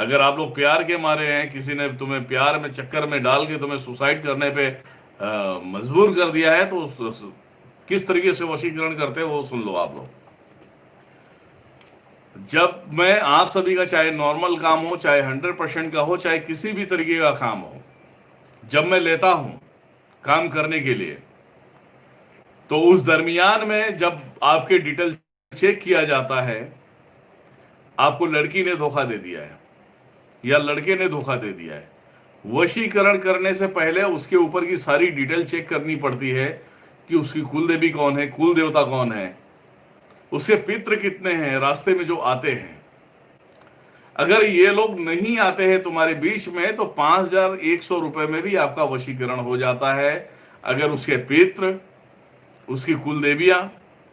अगर आप लोग प्यार के मारे हैं, किसी ने तुम्हें प्यार में चक्कर में डाल के तुम्हें सुसाइड करने पे मजबूर कर दिया है, तो किस तरीके से वशीकरण करते हैं वो सुन लो आप लोग। जब मैं आप सभी का, चाहे नॉर्मल काम हो, चाहे 100% का हो, चाहे किसी भी तरीके का काम हो, जब मैं लेता हूं काम करने के लिए, तो उस दरमियान में जब आपके डिटेल चेक किया जाता है, आपको लड़की ने धोखा दे दिया है या लड़के ने धोखा दे दिया है, वशीकरण करने से पहले उसके ऊपर की सारी डिटेल चेक करनी पड़ती है कि उसकी कुल देवी कौन है, कुल देवता कौन है, उसके पितृ कितने हैं रास्ते में जो आते हैं। अगर ये लोग नहीं आते हैं तुम्हारे बीच में, तो 5,100 रुपए में भी आपका वशीकरण हो जाता है। अगर उसके पितृ, उसकी कुल देवियां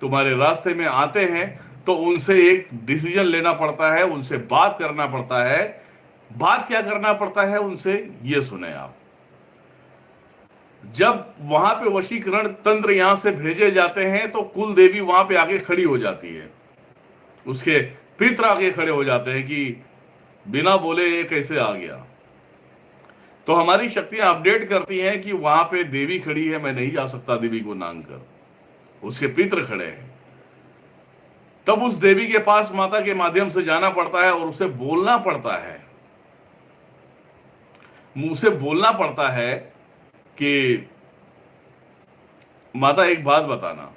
तुम्हारे रास्ते में आते हैं, तो उनसे एक डिसीजन लेना पड़ता है, उनसे बात करना पड़ता है। बात क्या करना पड़ता है उनसे, ये सुने आप। जब वहां पे वशीकरण तंत्र यहां से भेजे जाते हैं, तो कुल देवी वहां पे आके खड़ी हो जाती है, उसके पितर आके खड़े हो जाते हैं कि बिना बोले ये कैसे आ गया। तो हमारी शक्तियां अपडेट करती हैं कि वहां पे देवी खड़ी है, मैं नहीं जा सकता देवी को नांग कर, उसके पितर खड़े हैं। तब उस देवी के पास माता के माध्यम से जाना पड़ता है और उसे बोलना पड़ता है, मुंह से बोलना पड़ता है कि माता एक बात बताना,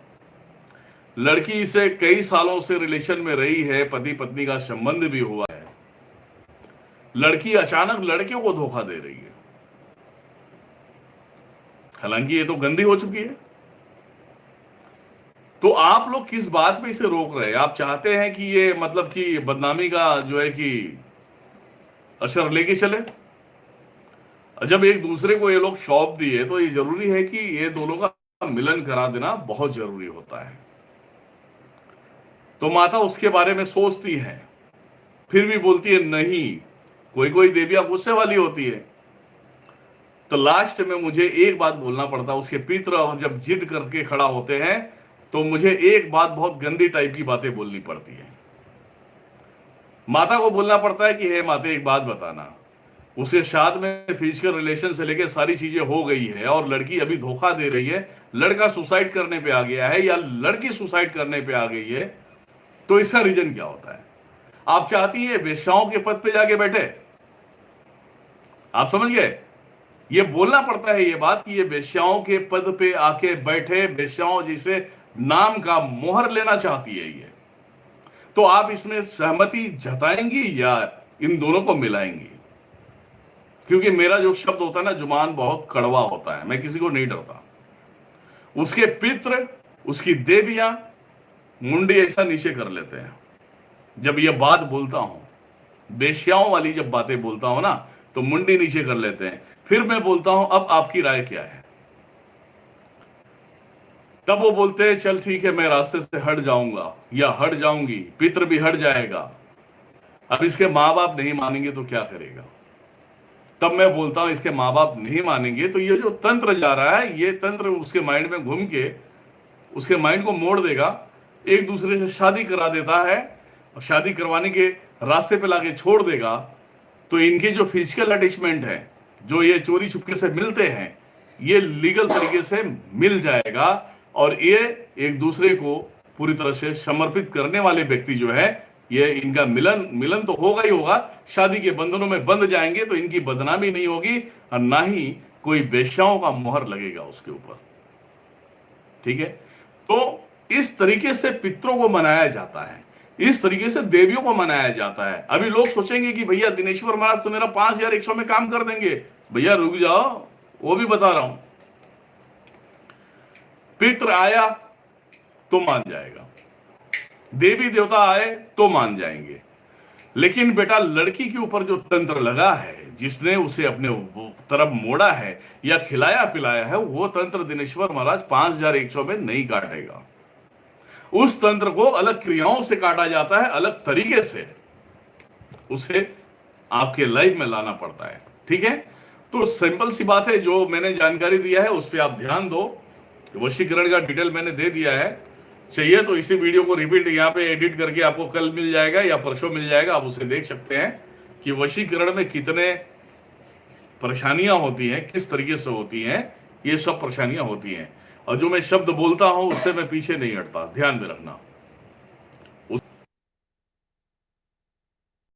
लड़की से कई सालों से रिलेशन में रही है, पति पत्नी का संबंध भी हुआ है, लड़की अचानक लड़के को धोखा दे रही है। हालांकि ये तो गंदी हो चुकी है। तो आप लोग किस बात पे इसे रोक रहे हैं? आप चाहते हैं कि ये मतलब कि बदनामी का जो है कि असर लेके चले। जब एक दूसरे को ये लोग सौंप दिए, तो ये जरूरी है कि ये दोनों का मिलन करा देना बहुत जरूरी होता है। तो माता उसके बारे में सोचती है, फिर भी बोलती है नहीं। कोई कोई देवियां गुस्से वाली होती है। तो लास्ट में मुझे एक बात बोलना पड़ता है, उसके पितर और जब जिद करके खड़ा होते हैं, तो मुझे एक बात बहुत गंदी टाइप की बातें बोलनी पड़ती है। माता को बोलना पड़ता है कि हे माता एक बात बताना, उसके साथ में फिजिकल रिलेशन से लेकर सारी चीजें हो गई है और लड़की अभी धोखा दे रही है, लड़का सुसाइड करने पे आ गया है या लड़की सुसाइड करने पे आ गई है, तो इसका रीजन क्या होता है? आप चाहती है वेश्याओं के पद पे जाके बैठे? आप समझ गए? ये बोलना पड़ता है ये बात कि ये वेश्याओं के पद पे आके बैठे, वेश्याओं जिसे नाम का मोहर लेना चाहती है ये। तो आप इसमें सहमति जताएंगी या इन दोनों को मिलाएंगी? क्योंकि मेरा जो शब्द होता है ना, जुबान बहुत कड़वा होता है, मैं किसी को नहीं डरता। उसके पित्र, उसकी देवियां मुंडी ऐसा नीचे कर लेते हैं जब ये बात बोलता हूं, बेश्याओं वाली जब बातें बोलता हूं ना, तो मुंडी नीचे कर लेते हैं। फिर मैं बोलता हूं अब आपकी राय क्या है? तब वो बोलते हैं चल ठीक है, मैं रास्ते से हट जाऊंगा या हट जाऊंगी, पित्र भी हट जाएगा। अब इसके माँ बाप नहीं मानेंगे तो क्या करेगा? तब मैं बोलता हूं इसके माँ बाप नहीं मानेंगे तो ये जो तंत्र जा रहा है, ये तंत्र उसके माइंड में घूम के उसके माइंड को मोड़ देगा, एक दूसरे से शादी करा देता है और शादी करवाने के रास्ते पे लाके छोड़ देगा। तो इनके जो फिजिकल अटैचमेंट है, जो ये चोरी छुपके से मिलते हैं, ये लीगल तरीके से मिल जाएगा और ये एक दूसरे को पूरी तरह से समर्पित करने वाले व्यक्ति जो है, ये इनका मिलन तो होगा ही होगा, शादी के बंधनों में बंध जाएंगे। तो इनकी बदनामी नहीं होगी और ना ही कोई वेश्याओं का मोहर लगेगा उसके ऊपर। ठीक है? तो इस तरीके से पितरों को मनाया जाता है, इस तरीके से देवियों को मनाया जाता है। अभी लोग सोचेंगे कि भैया दिनेश्वर महाराज तो मेरा 5,100 में काम कर देंगे। भैया रुक जाओ, वो भी बता रहा हूं। पित्र आया तो मान जाएगा, देवी देवता आए तो मान जाएंगे, लेकिन बेटा लड़की के ऊपर जो तंत्र लगा है, जिसने उसे अपने तरफ मोड़ा है या खिलाया पिलाया है, वो तंत्र दिनेश्वर महाराज 5,100 में नहीं काटेगा। उस तंत्र को अलग क्रियाओं से काटा जाता है, अलग तरीके से उसे आपके लाइफ में लाना पड़ता है। ठीक है? तो सिंपल सी बात है, जो मैंने जानकारी दिया है उस पर आप ध्यान दो। वशीकरण का डिटेल मैंने दे दिया है। चाहिए तो इसी वीडियो को रिपीट यहाँ पे एडिट करके आपको कल मिल जाएगा या परसों मिल जाएगा, आप उसे देख सकते हैं। कि वशीकरण में कितने परेशानियां होती हैं, किस तरीके से होती हैं, ये सब परेशानियां होती हैं। और जो मैं शब्द बोलता हूं उससे मैं पीछे नहीं हटता, ध्यान में रखना।